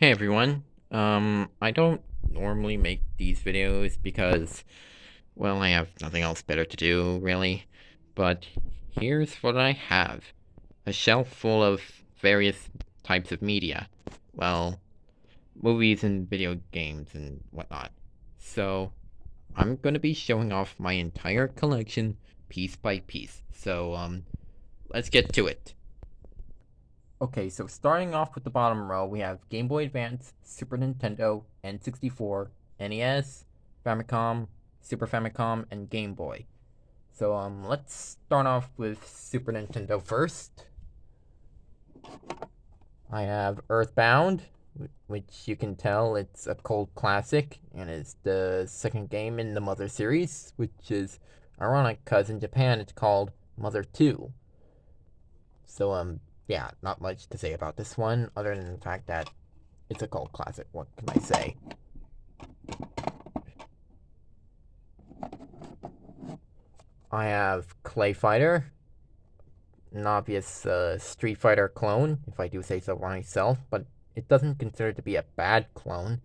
Hey everyone. I don't normally make these videos because, well, I have nothing else better to do, really. But here's what I have. A shelf full of various types of media. Well, movies and video games and whatnot. So, I'm gonna be showing off my entire collection piece by piece. So, let's get to it. Okay, so starting off with the bottom row, we have Game Boy Advance, Super Nintendo, N64, NES, Famicom, Super Famicom, and Game Boy. So let's start off with Super Nintendo first. I have Earthbound, which you can tell it's a cult classic, and it's the second game in the Mother series, which is ironic because in Japan it's called Mother 2. So yeah, not much to say about this one other than the fact that it's a cult classic. What can I say? I have Clay Fighter, an obvious Street Fighter clone, if I do say so myself, but it doesn't consider to be a bad clone.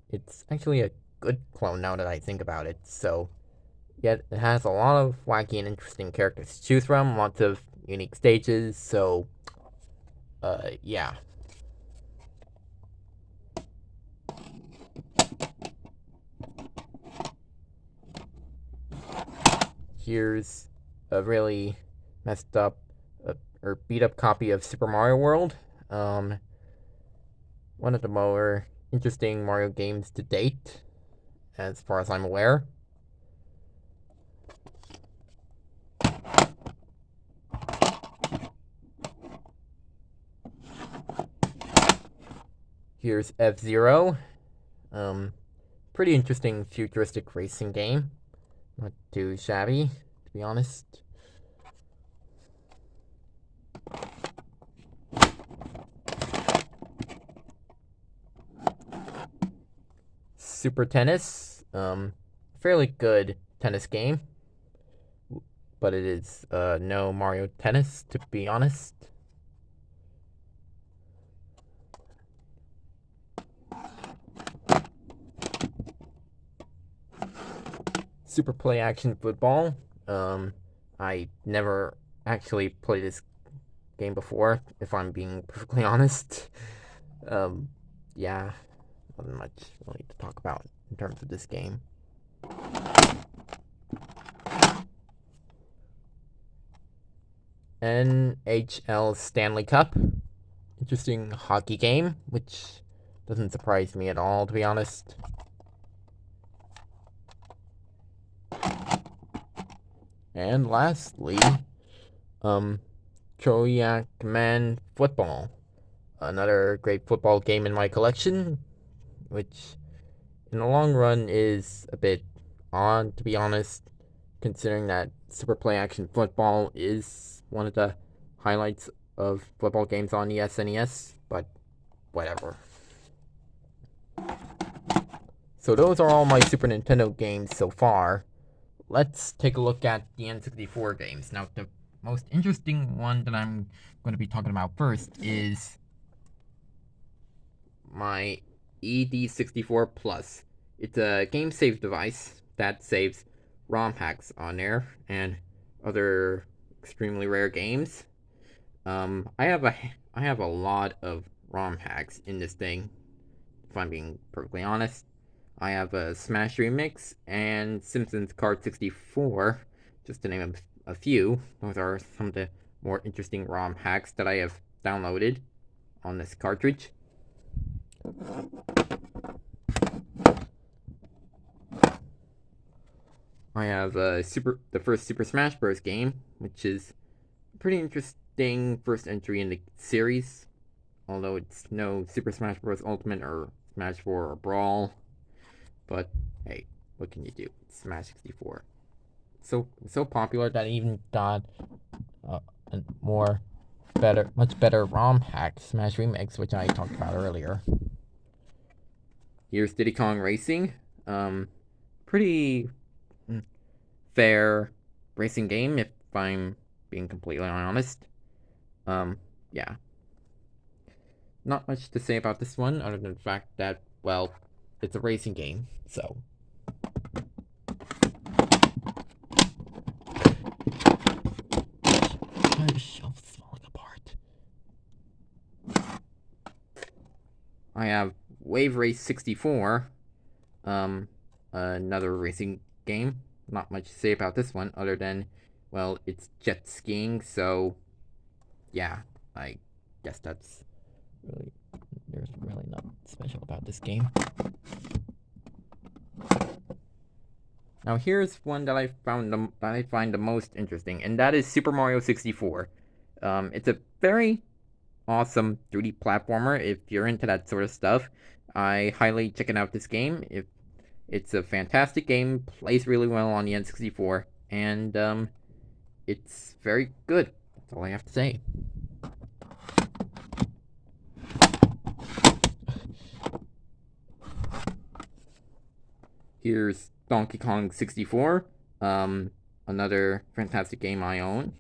It's actually a good clone now that I think about it. So, yet it has a lot of wacky and interesting characters to choose from, lots of unique stages. So, yeah. Here's a really messed up or beat up copy of Super Mario World. Um, one of the more interesting Mario games to date, as far as I'm aware. Here's F Zero. Um, Pretty interesting futuristic racing game. Not too shabby, to be honest. Super Tennis. Fairly good tennis game, but it is no Mario Tennis, to be honest. Super Play Action Football. Um, I never actually played this game before, if I'm being perfectly honest. Um, yeah, nothing much really to talk about in terms of this game. NHL Stanley Cup. Interesting hockey game, which doesn't surprise me at all, to be honest. And lastly, um, Troyak Man Football. Another great football game in my collection, which in the long run is a bit odd, to be honest, considering that Super Play Action Football is one of the highlights of football games on the SNES, but whatever. So those are all my Super Nintendo games so far. Let's take a look at the N64 games. Now, the most interesting one that I'm going to be talking about first is my ED64 Plus. It's a game save device that saves ROM hacks on there and other extremely rare games. I have a lot of ROM hacks in this thing. If I'm being perfectly honest, I have a Smash Remix and Simpsons Card 64, just to name a few. Those are some of the more interesting ROM hacks that I have downloaded on this cartridge. I have the first Super Smash Bros. Game, which is a pretty interesting first entry in the series. Although it's no Super Smash Bros. Ultimate or Smash 4 or Brawl, but hey, what can you do? It's Smash 64. So popular that it even got a much better ROM hack, Smash Remix, which I talked about earlier. Here's Diddy Kong Racing. Pretty fair racing game, if I'm being completely honest. Um, yeah. Not much to say about this one, other than the fact that, well, it's a racing game, so. The shelf's falling apart. I have Wave Race 64, another racing game. Not much to say about this one, other than, well, it's jet skiing, so yeah, I guess that's really, there's really nothing special about this game. Now here's one that I find the most interesting, and that is Super Mario 64. It's a very awesome 3D platformer. If you're into that sort of stuff, I highly check it out. This game, if it's a fantastic game, plays really well on the N64, and it's very good. That's all I have to say. Here's Donkey Kong 64, another fantastic game I own.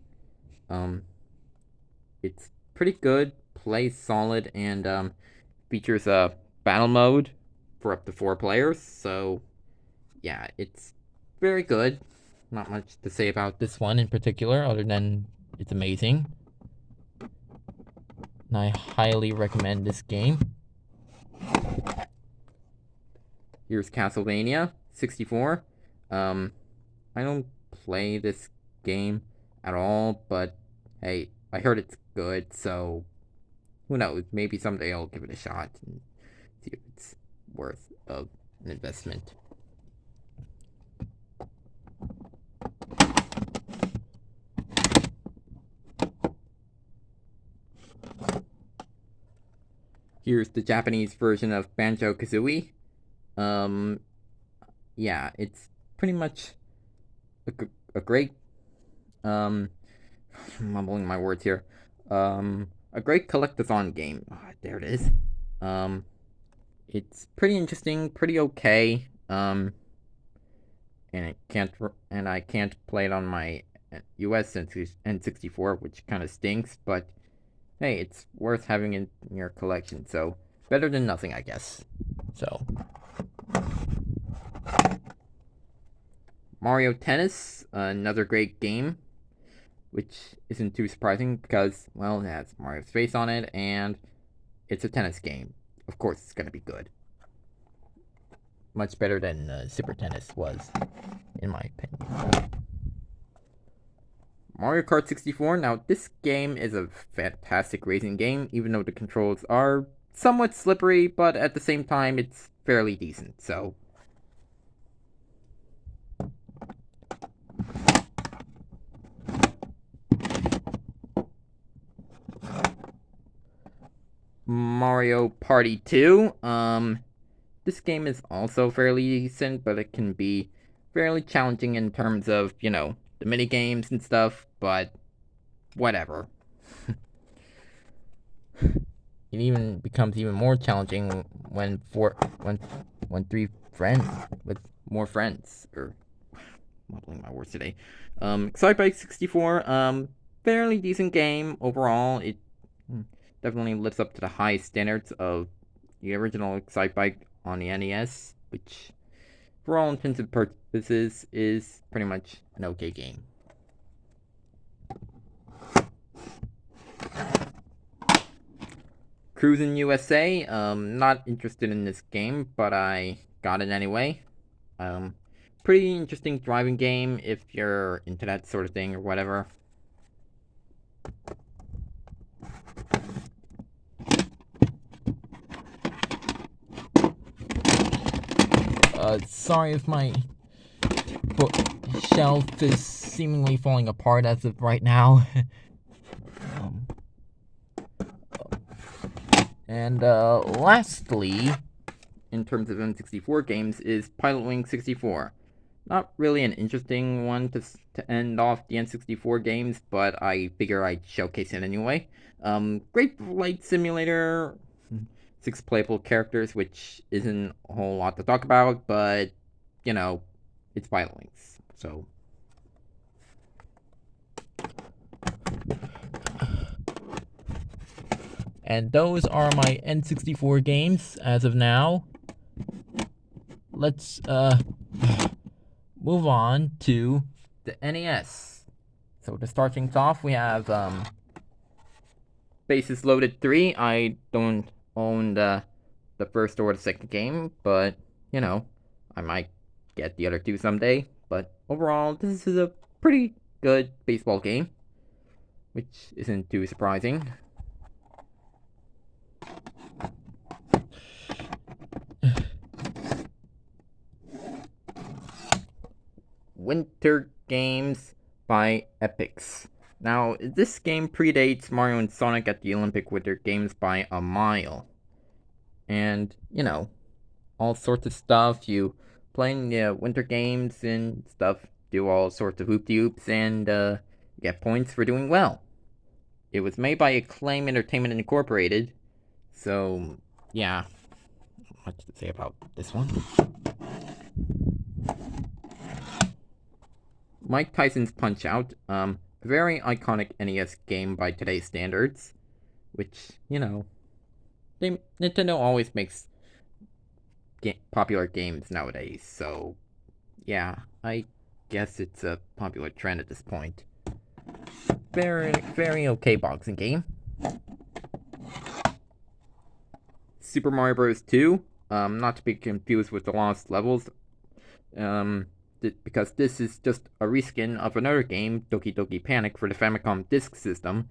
It's pretty good, plays solid, and features a battle mode for up to 4 players. So, yeah, it's very good. Not much to say about this one in particular, other than it's amazing. And I highly recommend this game. Here's Castlevania 64. I don't play this game at all, but hey, I heard it's good, so who knows? Maybe someday I'll give it a shot and see if it's worth of an investment. Here's the Japanese version of Banjo-Kazooie. Yeah, it's pretty much a great, mumbling my words here. A great collectathon game. There it is. It's pretty interesting, pretty okay. And I can't play it on my US N64, which kind of stinks. But hey, it's worth having in your collection. So better than nothing, I guess. So. Mario Tennis, another great game, which isn't too surprising because, well, it has Mario's face on it, and it's a tennis game. Of course, it's going to be good. Much better than Super Tennis was, in my opinion. Mario Kart 64. Now, this game is a fantastic racing game, even though the controls are somewhat slippery, but at the same time, it's fairly decent, so. Mario Party 2. This game is also fairly decent, but it can be fairly challenging in terms of, the mini games and stuff, but whatever. It even becomes even more challenging when three friends with more friends, or mumbling my words today. Excitebike 64, fairly decent game overall. It definitely lives up to the high standards of the original Excitebike on the NES, which, for all intents and purposes, is pretty much an okay game. Cruis'n USA, not interested in this game, but I got it anyway. Pretty interesting driving game if you're into that sort of thing or whatever. Sorry if my bookshelf is seemingly falling apart as of right now. And lastly, in terms of N64 games, is Pilotwings 64. Not really an interesting one to end off the N64 games, but I figure I'd showcase it anyway. Great flight simulator, 6 playable characters, which isn't a whole lot to talk about, but, it's Pilotwings, so. And those are my N64 games as of now. Let's move on to the NES. So to start things off, we have Bases Loaded 3. I don't own the first or the second game, but you know, I might get the other two someday. But overall, this is a pretty good baseball game, which isn't too surprising. Winter Games by Epyx. Now, this game predates Mario and Sonic at the Olympic Winter Games by a mile. And, you know, all sorts of stuff. You playing the Winter Games and stuff, do all sorts of hoop-de-hoops, and get points for doing well. It was made by Acclaim Entertainment Incorporated, so, yeah. Much to say about this one. Mike Tyson's Punch-Out, a very iconic NES game by today's standards, which, you know, Nintendo always makes popular games nowadays, so yeah, I guess it's a popular trend at this point. Very okay boxing game. Super Mario Bros. 2, not to be confused with the Lost Levels, because this is just a reskin of another game, Doki Doki Panic, for the Famicom Disk System.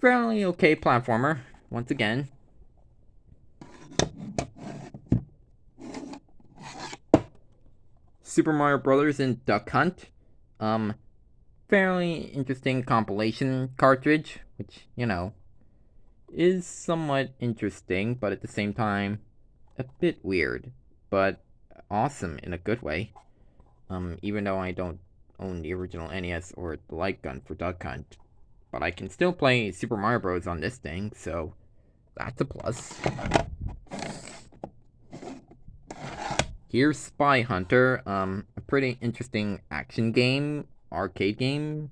Fairly okay platformer, once again. Super Mario Brothers and Duck Hunt. Fairly interesting compilation cartridge, which, you know, is somewhat interesting, but at the same time, a bit weird, but awesome in a good way. Even though I don't own the original NES or the light gun for Duck Hunt, but I can still play Super Mario Bros. On this thing, so that's a plus. Here's Spy Hunter, a pretty interesting action game, arcade game,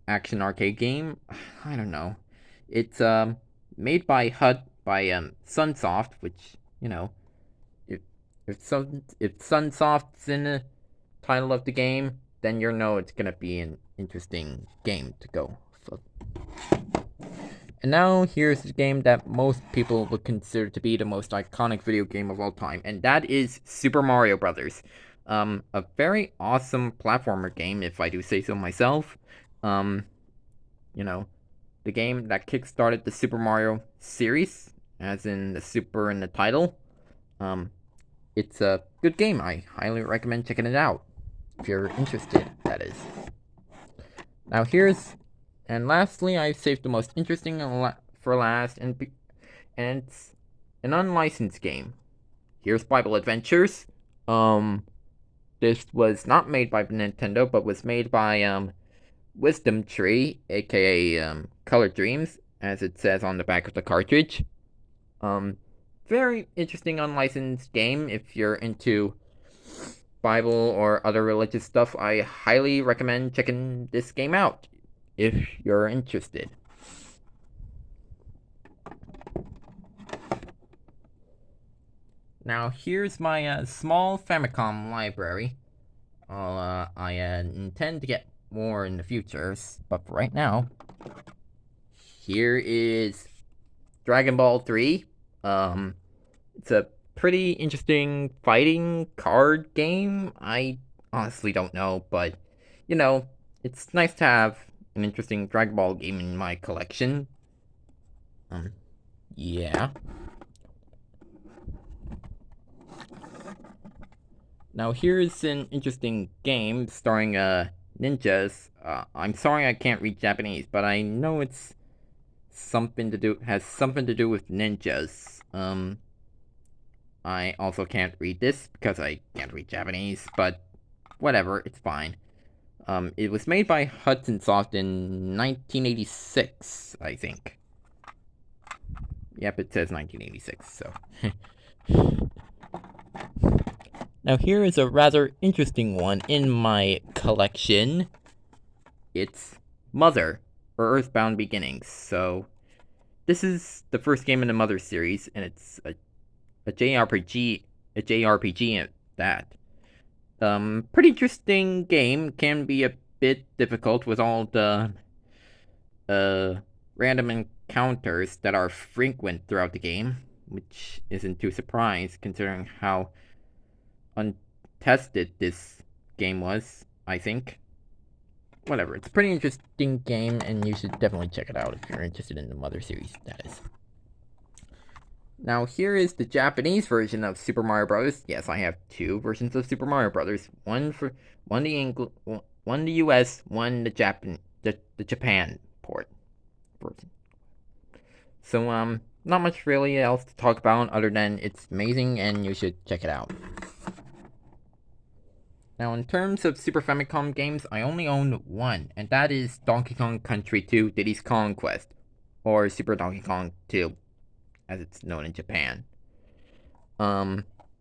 action arcade game. I don't know. It's made by Sunsoft, which, you know, if Sunsoft's in the title of the game, then you know it's gonna be an interesting game to go for. And now here's the game that most people would consider to be the most iconic video game of all time, and that is Super Mario Brothers. A very awesome platformer game, if I do say so myself. You know, the game that kickstarted the Super Mario series, as in the Super in the title. It's a good game. I highly recommend checking it out, if you're interested, that is. Now and lastly, I've saved the most interesting for last, and it's an unlicensed game. Here's Bible Adventures. This was not made by Nintendo, but was made by Wisdom Tree, aka Color Dreams, as it says on the back of the cartridge. Very interesting unlicensed game. If you're into Bible or other religious stuff, I highly recommend checking this game out if you're interested. Now here's my small Famicom library. I intend to get more in the future, but for right now, here is Dragon Ball 3. It's a pretty interesting fighting card game. I honestly don't know, but you know, it's nice to have an interesting Dragon Ball game in my collection. Yeah. Now here's an interesting game starring ninjas. I'm sorry I can't read Japanese, but I know it's has something to do with ninjas. I also can't read this because I can't read Japanese, but whatever, it's fine. It was made by Hudson Soft in 1986, I think. Yep, it says 1986, so. Now here is a rather interesting one in my collection. It's Mother, or Earthbound Beginnings. So, this is the first game in the Mother series, and it's a JRPG at that. Pretty interesting game. Can be a bit difficult with all the random encounters that are frequent throughout the game, which isn't too surprised considering how untested this game was, I think. Whatever, it's a pretty interesting game, and you should definitely check it out if you're interested in the Mother series, that is. Now, here is the Japanese version of Super Mario Bros. Yes, I have two versions of Super Mario Brothers. One the US, one the Japan port version. So, not much really else to talk about other than it's amazing and you should check it out. Now, in terms of Super Famicom games, I only own one, and that is Donkey Kong Country 2 Diddy's Kong Quest, or Super Donkey Kong 2, as it's known in Japan.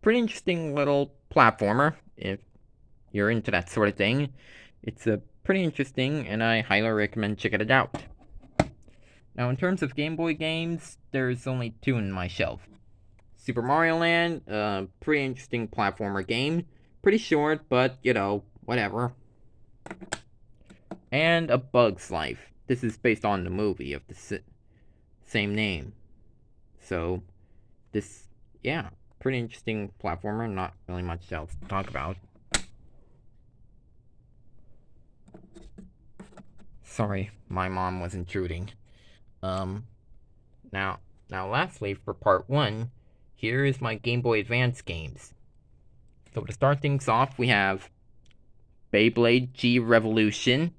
Pretty interesting little platformer, if you're into that sort of thing. It's a pretty interesting, and I highly recommend checking it out. Now, in terms of Game Boy games, there's only two in my shelf. Super Mario Land, pretty interesting platformer game. Pretty short, but, whatever. And A Bug's Life. This is based on the movie of the same name. So, pretty interesting platformer. Not really much else to talk about. Sorry, my mom was intruding. Now, lastly, for part 1, here is my Game Boy Advance games. So to start things off, we have Beyblade G Revolution,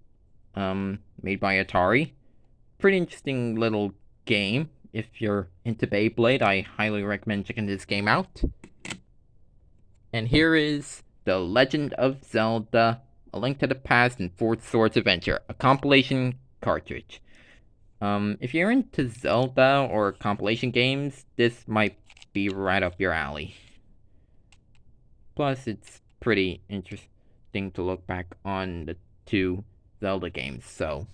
made by Atari. Pretty interesting little game. If you're into Beyblade, I highly recommend checking this game out. And here is The Legend of Zelda: A Link to the Past and Fourth Swords Adventure, a compilation cartridge. If you're into Zelda or compilation games, this might be right up your alley. Plus, it's pretty interesting to look back on the two Zelda games, so.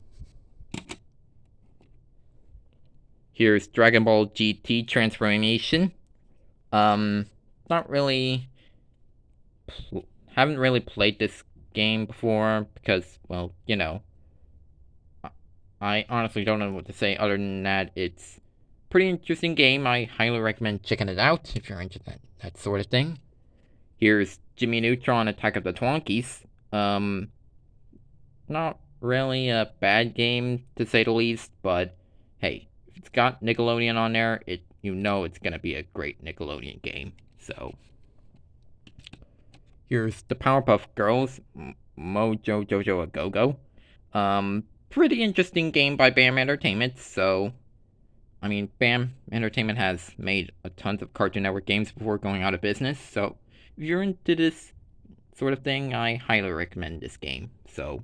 Here's Dragon Ball GT Transformation. Not really. Haven't really played this game before because, well, I honestly don't know what to say other than that. It's a pretty interesting game. I highly recommend checking it out if you're into that sort of thing. Here's Jimmy Neutron Attack of the Twonkies. Not really a bad game to say the least, but hey, if it's got Nickelodeon on there, it's gonna be a great Nickelodeon game. So here's the Powerpuff Girls Mojo Jojo A Go Go. Pretty interesting game by BAM Entertainment. So, I mean, BAM Entertainment has made a tons of Cartoon Network games before going out of business. So, if you're into this sort of thing, I highly recommend this game. So,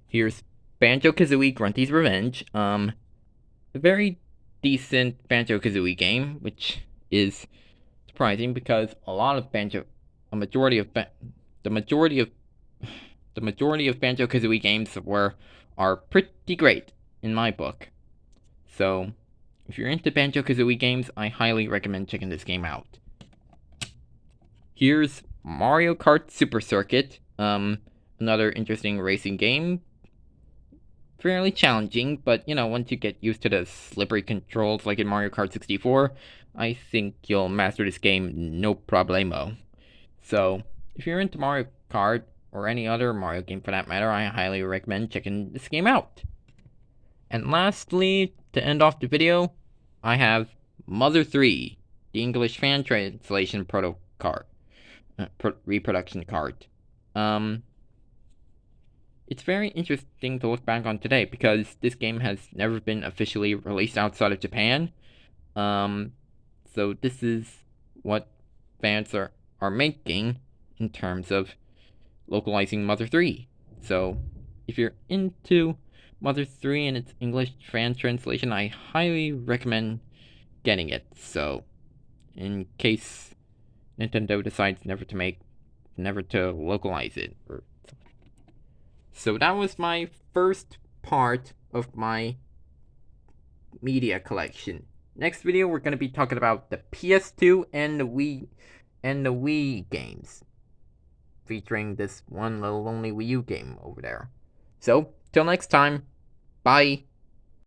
here's Banjo-Kazooie Grunty's Revenge. A very decent Banjo-Kazooie game, which is surprising because the majority of Banjo-Kazooie games are pretty great in my book. So, if you're into Banjo-Kazooie games, I highly recommend checking this game out. Here's Mario Kart Super Circuit, another interesting racing game. Fairly challenging, but once you get used to the slippery controls like in Mario Kart 64, I think you'll master this game no problemo. So, if you're into Mario Kart, or any other Mario game for that matter, I highly recommend checking this game out. And lastly, to end off the video, I have Mother 3, the English fan translation reproduction card. It's very interesting to look back on today because this game has never been officially released outside of Japan. So this is what fans are making in terms of localizing Mother 3. So if you're into Mother 3 and its English fan translation, I highly recommend getting it. So in case Nintendo decides never to localize it. So that was my first part of my media collection. Next video, we're going to be talking about the PS2 and the Wii games, featuring this one little only Wii U game over there. So, till next time, bye.